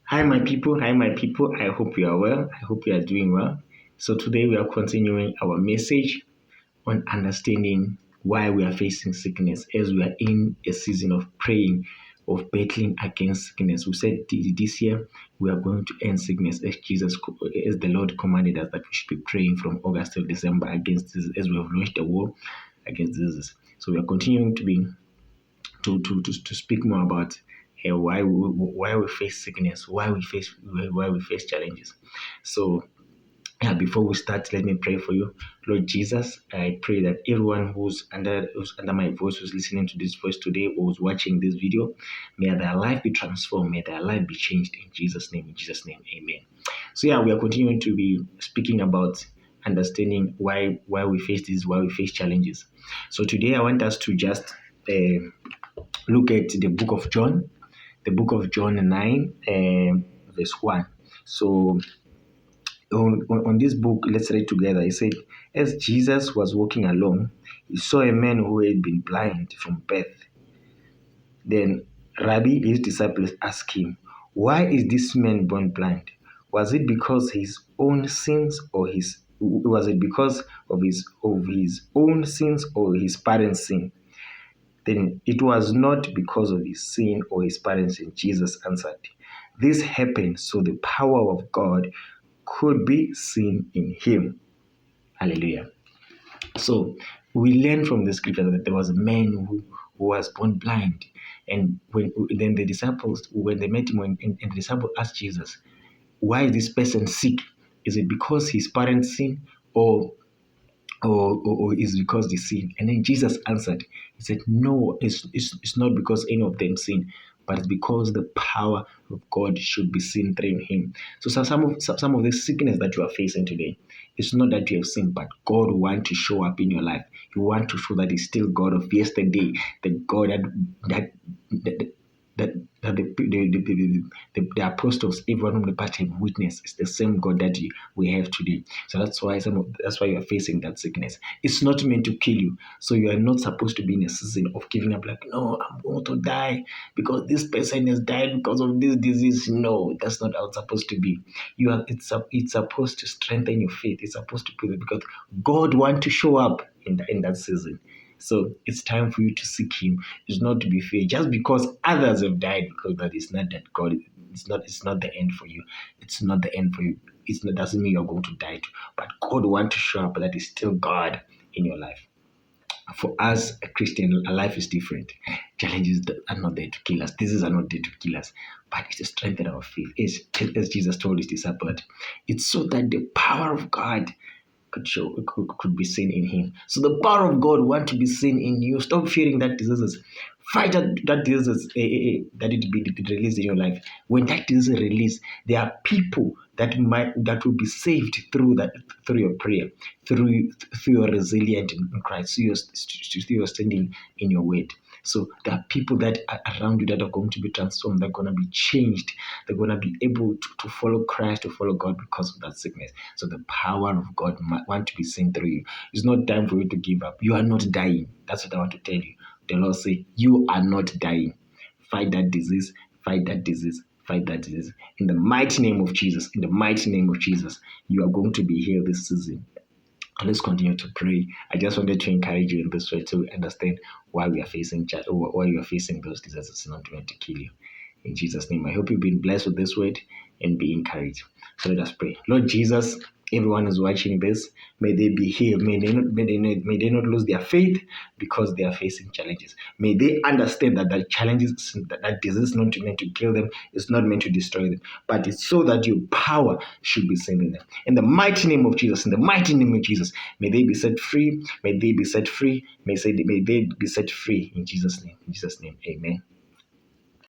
Hi, my people. Hi, my people. I hope you are well. I hope you are doing well. So, today we are continuing our message on understanding why we are facing sickness as we are in a season of praying, of battling against sickness. We said this year we are going to end sickness as the Lord commanded us that we should be praying from August till December against this, as we have launched the war against diseases. So, we are continuing to speak more about why we face sickness, why we face challenges. So before we start, let me pray for you. Lord Jesus, I pray that everyone who's under my voice, who's listening to this voice today, or who's watching this video, may their life be transformed, may their life be changed in Jesus' name. In Jesus' name, amen. So we are continuing to be speaking about understanding why we face this, why we face challenges. So today I want us to just look at the book of John 9, verse 1. So on this book, let's read together. He said, as Jesus was walking along, he saw a man who had been blind from birth. Then Rabbi, his disciples, asked him, why is this man born blind? Was it because his own sins or was it because of his own sins or his parents' sin? Then it was not because of his sin or his parents' sin. Jesus answered, this happened so the power of God could be seen in him. Hallelujah. So we learn from the scripture that there was a man who was born blind. And when the disciples, when they met him, and the disciples asked Jesus, why is this person sick? Is it because his parents sin or is because they sin? And then Jesus answered, he said, no, it's not because any of them sin, but it's because the power of God should be seen through him. So some of the sickness that you are facing today, it's not that you have sinned, but God wants to show up in your life. You want to show that He's still God of yesterday, the God that the apostles, everyone from the past have witnessed. It's the same God that we have today. So that's why you are facing that sickness. It's not meant to kill you. So you are not supposed to be in a season of giving up, like, no, I'm going to die because this person has died because of this disease. No, that's not how it's supposed to be. It's supposed to strengthen your faith. It's supposed to put it because God wants to show up in that season. So it's time for you to seek Him. It's not to be fair. Just because others have died, because that is not that God. It's not the end for you. It's not the end for you. Doesn't mean you're going to die. But God wants to show up that is still God in your life. For us, a Christian, our life is different. Challenges are not there to kill us. Diseases are not there to kill us. But it's to strengthen our faith. As Jesus told his disciples, it's so that the power of God could be seen in him. So the power of God want to be seen in you. Stop fearing that diseases. Fight that diseases that it be released in your life. When that disease is released, there are people that will be saved through your prayer, through your resilience in Christ, through your standing in your word. So there are people that are around you that are going to be transformed, they're going to be changed, they're going to be able to follow Christ, to follow God because of that sickness. So the power of God want to be seen through you. It's not time for you to give up. You are not dying. That's what I want to tell you. The Lord say, you are not dying. Fight that disease, fight that disease, fight that disease. In the mighty name of Jesus, in the mighty name of Jesus, you are going to be healed this season. And let's continue to pray. I just wanted to encourage you in this way to understand why you are facing those diseases. It's not meant to kill you. In Jesus' name, I hope you've been blessed with this word and be encouraged. So let us pray. Lord Jesus, everyone who's watching this, may they be healed. May they not lose their faith because they are facing challenges. May they understand that that disease is not meant to kill them. It's not meant to destroy them, but it's so that your power should be seen in them. In the mighty name of Jesus, in the mighty name of Jesus, may they be set free. May they be set free. May they be set free in Jesus' name. In Jesus' name, amen.